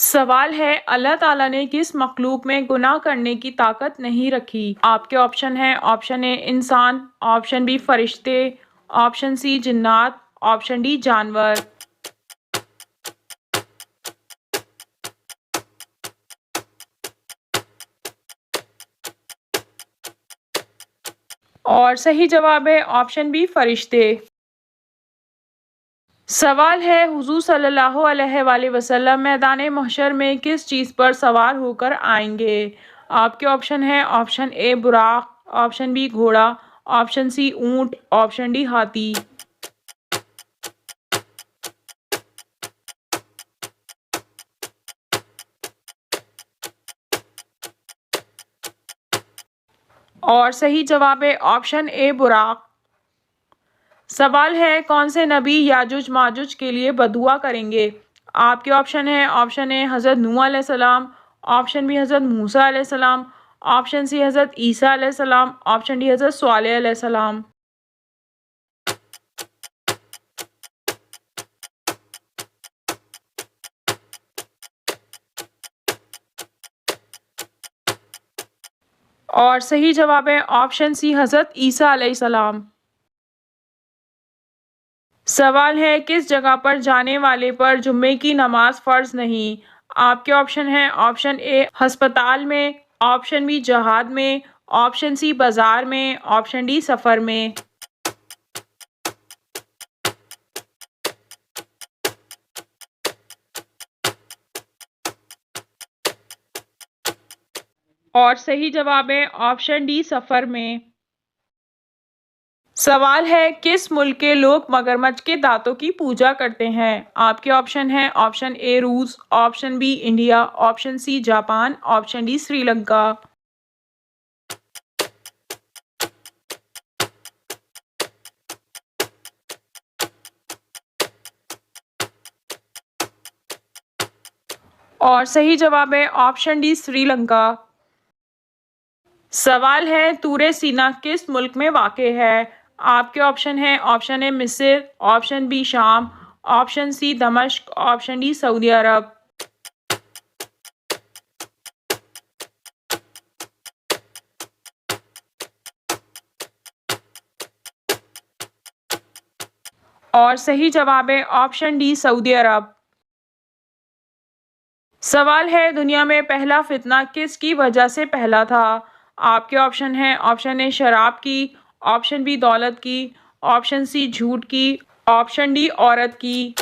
सवाल है अल्लाह ताला ने किस मखलूक में गुनाह करने की ताकत नहीं रखी। आपके ऑप्शन है ऑप्शन ए इंसान, ऑप्शन बी फरिश्ते, ऑप्शन सी जिन्नात, ऑप्शन डी जानवर। और सही जवाब है ऑप्शन बी फरिश्ते। सवाल है हुजूर सल्लल्लाहु अलैहि वसल्लम मैदान महशर में किस चीज़ पर सवार होकर आएंगे। आपके ऑप्शन है ऑप्शन ए बुराक, ऑप्शन बी घोड़ा, ऑप्शन सी ऊंट, ऑप्शन डी हाथी। और सही जवाब है ऑप्शन ए बुराक। सवाल है कौन से नबी याजुज माजुज के लिए बदुआ करेंगे। आपके ऑप्शन है ऑप्शन ए हज़रत नूह अलैहिस्सलाम, ऑप्शन बी हज़रत मूसा अलैहिस्सलाम, ऑप्शन सी हज़रत ईसा अलैहिस्सलाम, ऑप्शन डी हज़रत स्वालेह अलैहिस्सलाम। और सही जवाब है ऑप्शन सी हज़रत ईसा अलैहिस्सलाम। सवाल है किस जगह पर जाने वाले पर जुम्मे की नमाज फ़र्ज नहीं। आपके ऑप्शन है ऑप्शन ए अस्पताल में, ऑप्शन बी जहाद में, ऑप्शन सी बाजार में, ऑप्शन डी सफ़र में। और सही जवाब है ऑप्शन डी सफ़र में। सवाल है किस मुल्क के लोग मगरमच्छ के दांतों की पूजा करते हैं। आपके ऑप्शन है ऑप्शन ए रूस, option B India, option C Japan, option D Sri Lanka. और सही जवाब है ऑप्शन डी श्रीलंका। सवाल है तूरे सीना किस मुल्क में वाक़ है। आपके ऑप्शन है ऑप्शन ए मिस्र, ऑप्शन बी शाम, ऑप्शन सी दमिश्क, ऑप्शन डी सऊदी अरब। और सही जवाब है ऑप्शन डी सऊदी अरब। सवाल है दुनिया में पहला फितना किसकी वजह से पहला था। आपके ऑप्शन है ऑप्शन ए शराब की, ऑप्शन बी दौलत की, ऑप्शन सी झूठ की, ऑप्शन डी औरत की।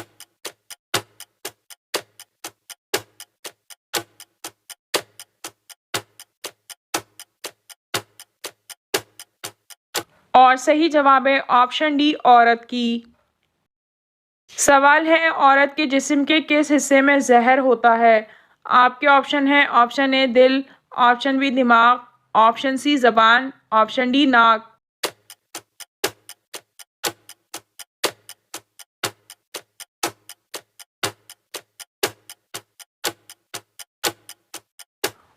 और सही जवाब है ऑप्शन डी औरत की। सवाल है औरत के जिस्म के किस हिस्से में जहर होता है। आपके ऑप्शन है ऑप्शन ए दिल, ऑप्शन बी दिमाग, ऑप्शन सी जबान, ऑप्शन डी नाक।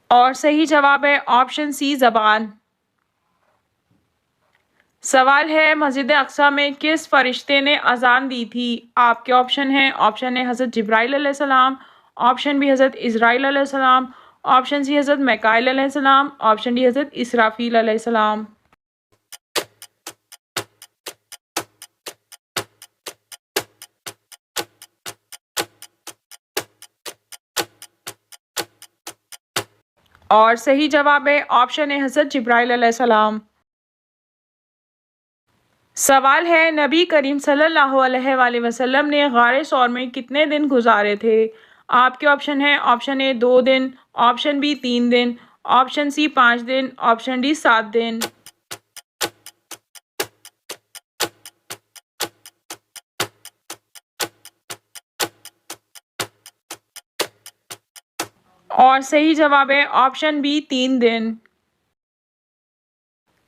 और सही जवाब है ऑप्शन सी जबान। सवाल है मस्जिद अक्सा में किस फरिश्ते ने अजान दी थी। आपके ऑप्शन है ऑप्शन ए हज़रत जिब्राइल अलैहिस्सलाम, ऑप्शन बी हज़रत इज़राइल अलैहिस्सलाम, ऑप्शन सी हज़रत मिकाईल अलैहिस्सलाम, ऑप्शन डी हज़रत इसराफील अलैहिस्सलाम। और सही जवाब है ऑप्शन ए हज़रत जिब्राइल अलैहिस्सलाम। सवाल है नबी करीम सल्लल्लाहु अलैहि वसल्लम ने गारे सौर में कितने दिन गुजारे थे। आपके ऑप्शन है ऑप्शन ए 2 दिन, ऑप्शन बी 3 दिन, ऑप्शन सी 5 दिन, ऑप्शन डी 7 दिन। और सही जवाब है ऑप्शन बी 3 दिन।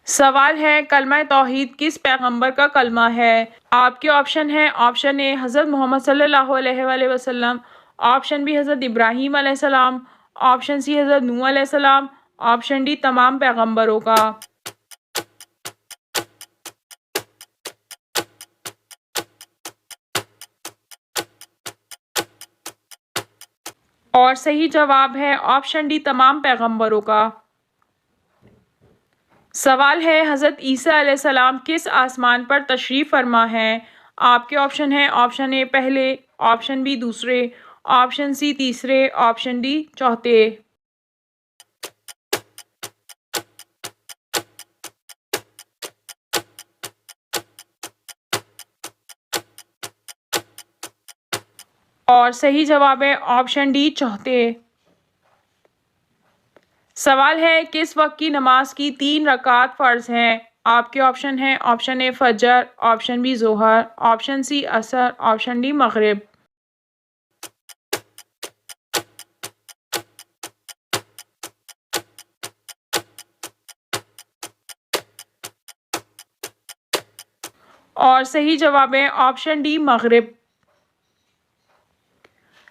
सवाल है कलमा तौहीद किस पैगंबर का कलमा है। आपके ऑप्शन है ऑप्शन ए हज़रत मोहम्मद सल्लल्लाहु अलैहि वसल्लम, ऑप्शन बी हज़रत इब्राहीम अलैहिस्सलाम, ऑप्शन सी हज़रत नूह अलैहिस्सलाम, ऑप्शन डी तमाम पैगंबरों का। और सही जवाब है ऑप्शन डी तमाम पैगंबरों का। सवाल है हज़रत ईसा अलैहिस्सलाम किस आसमान पर तशरीफ़ फरमा हैं। आपके ऑप्शन है ऑप्शन ए पहले, ऑप्शन बी दूसरे, ऑप्शन सी तीसरे, ऑप्शन डी चौथे। और सही जवाब है ऑप्शन डी चौथे। सवाल है किस वक्त की नमाज की 3 रकात फ़र्ज हैं। आपके ऑप्शन हैं ऑप्शन ए फजर, ऑप्शन बी ज़ोहर, ऑप्शन सी असर, ऑप्शन डी मगरिब। और सही जवाब है ऑप्शन डी मगरिब।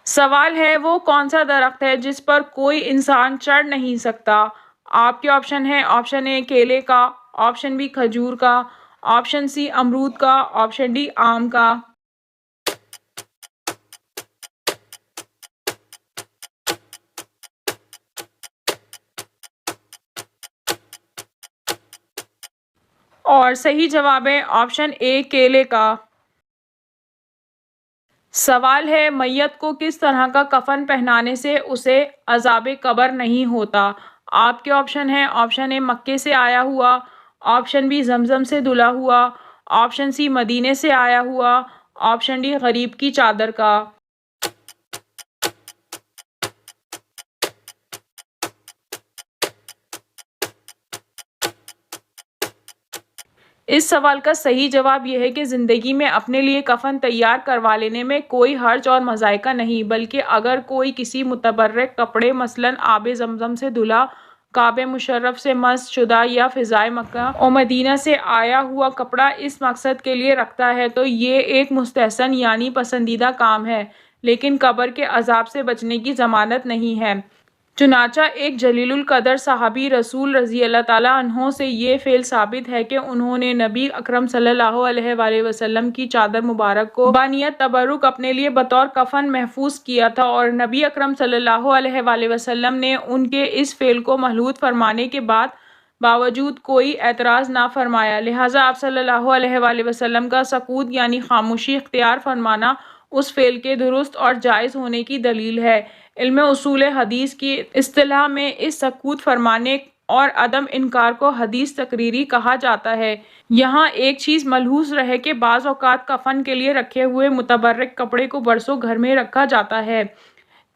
सवाल है वो कौन सा दरख्त है जिस पर कोई इंसान चढ़ नहीं सकता। आपके ऑप्शन है ऑप्शन ए केले का, ऑप्शन बी खजूर का, ऑप्शन सी अमरूद का, ऑप्शन डी आम का। और सही जवाब है ऑप्शन ए केले का। सवाल है मैयत को किस तरह का कफन पहनाने से उसे अज़ाबे कब्र नहीं होता। आपके ऑप्शन है ऑप्शन ए मक्के से आया हुआ, ऑप्शन बी जमजम से धुला हुआ, ऑप्शन सी मदीने से आया हुआ, ऑप्शन डी गरीब की चादर का। इस सवाल का सही जवाब यह है कि ज़िंदगी में अपने लिए कफ़न तैयार करवा लेने में कोई हर्ज और मज़ायक़ा नहीं, बल्कि अगर कोई किसी मुतबर्रक कपड़े मसलन आबे ज़मज़म से धुला, काबे मुशर्रफ से मस शुदा या फ़िज़ाए मक्का और मदीना से आया हुआ कपड़ा इस मकसद के लिए रखता है तो ये एक मुस्तहसन यानी पसंदीदा काम है, लेकिन कब्र के अज़ाब से बचने की ज़मानत नहीं है। चुनांचा एक जलीलुल कदर सहाबी रसूल रज़ी अल्लाह ताला अन्हों से ये फ़ेल साबित है कि उन्होंने नबी अकरम सल्लल्लाहु अलैहि वसल्लम की चादर मुबारक को बानियत तबरुक अपने लिए बतौर कफ़न महफूज किया था और नबी अकरम सल्लल्लाहु अलैहि वसल्लम ने उनके इस फ़ेल को महलूद फरमाने के बावजूद कोई एतराज़ ना फरमाया, लिहाजा आप सल्लल्लाहु अलैहि वसल्लम का सकूत यानी खामोशी इख्तियार फरमाना उस फ़ेल के दुरुस्त और जायज़ होने की दलील है। इल्म उसूल हदीस की इस्तिलाह में इस सकूत फरमाने और अदम इनकार को हदीस तकरीरी कहा जाता है। यहाँ एक चीज़ मलहूस रहे कि बाज़ औक़ात कफ़न के लिए रखे हुए मुतबर्रिक कपड़े को बरसों घर में रखा जाता है,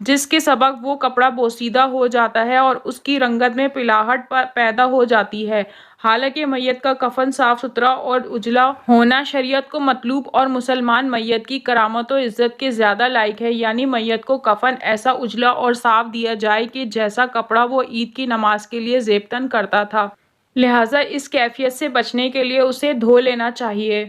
जिसके सबब वो कपड़ा बोसीदा हो जाता है और उसकी रंगत में पिलाहट पैदा हो जाती है। हालांकि मैयत का कफन साफ सुथरा और उजला होना शरीयत को मतलूब और मुसलमान मैयत की करामत और इज्जत के ज़्यादा लायक है, यानी मैयत को कफन ऐसा उजला और साफ दिया जाए कि जैसा कपड़ा वो ईद की नमाज के लिए ज़ेबतन करता था, लिहाजा इस कैफियत से बचने के लिए उसे धो लेना चाहिए।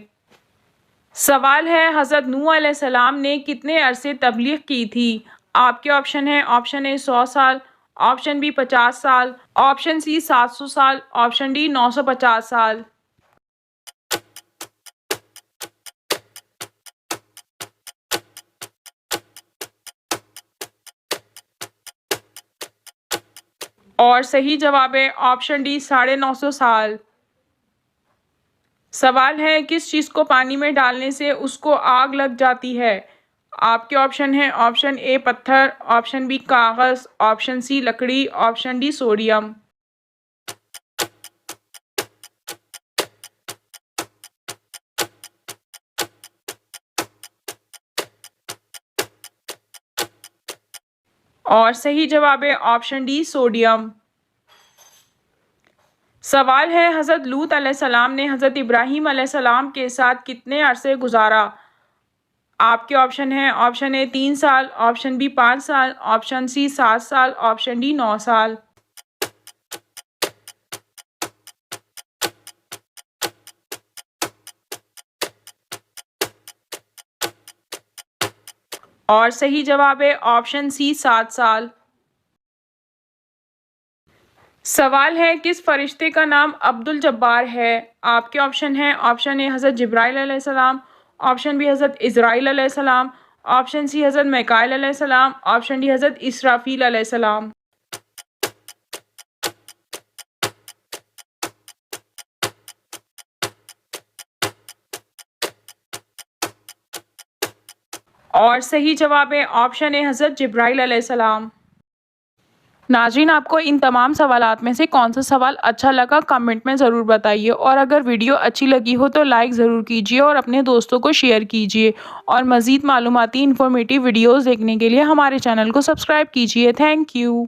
सवाल है हज़रत नूह अलैहिस्सलाम ने कितने अरसे तबलीग की थी। आपके ऑप्शन है ऑप्शन ए 100 साल, ऑप्शन बी 50 साल, ऑप्शन सी 700 साल, ऑप्शन डी 950 साल। और सही जवाब है ऑप्शन डी 950 साल। सवाल है किस चीज़ को पानी में डालने से उसको आग लग जाती है। आपके ऑप्शन है ऑप्शन ए पत्थर, ऑप्शन बी कागज़, ऑप्शन सी लकड़ी, ऑप्शन डी सोडियम। और सही जवाब है ऑप्शन डी सोडियम। सवाल है हज़रत लूत अलैहिस्सलाम ने हज़रत इब्राहीम अलैहिस्सलाम के साथ कितने अरसे गुजारा। आपके ऑप्शन है ऑप्शन ए 3 साल, ऑप्शन बी 5 साल, ऑप्शन सी 7 साल, ऑप्शन डी 9 साल। और सही जवाब है ऑप्शन सी 7 साल। सवाल है किस फरिश्ते का नाम अब्दुल जब्बार है। आपके ऑप्शन है ऑप्शन ए हज़रत जिब्राइल अलैहिस्सलाम, ऑप्शन बी हज़रत इज़राइल अलैहिस्सलाम, ऑप्शन सी हज़रत मिकाईल अलैहिस्सलाम, ऑप्शन डी हज़रत इसराफील अलैहिस्सलाम। और सही जवाब है ऑप्शन ए हज़रत जिब्राइल अलैहिस्सलाम। नाज़रीन, आपको इन तमाम सवालात में से कौन सा सवाल अच्छा लगा कमेंट में ज़रूर बताइए, और अगर वीडियो अच्छी लगी हो तो लाइक ज़रूर कीजिए और अपने दोस्तों को शेयर कीजिए, और मज़ीद मालूमाती इन्फॉर्मेटिव वीडियोज़ देखने के लिए हमारे चैनल को सब्सक्राइब कीजिए। Thank you.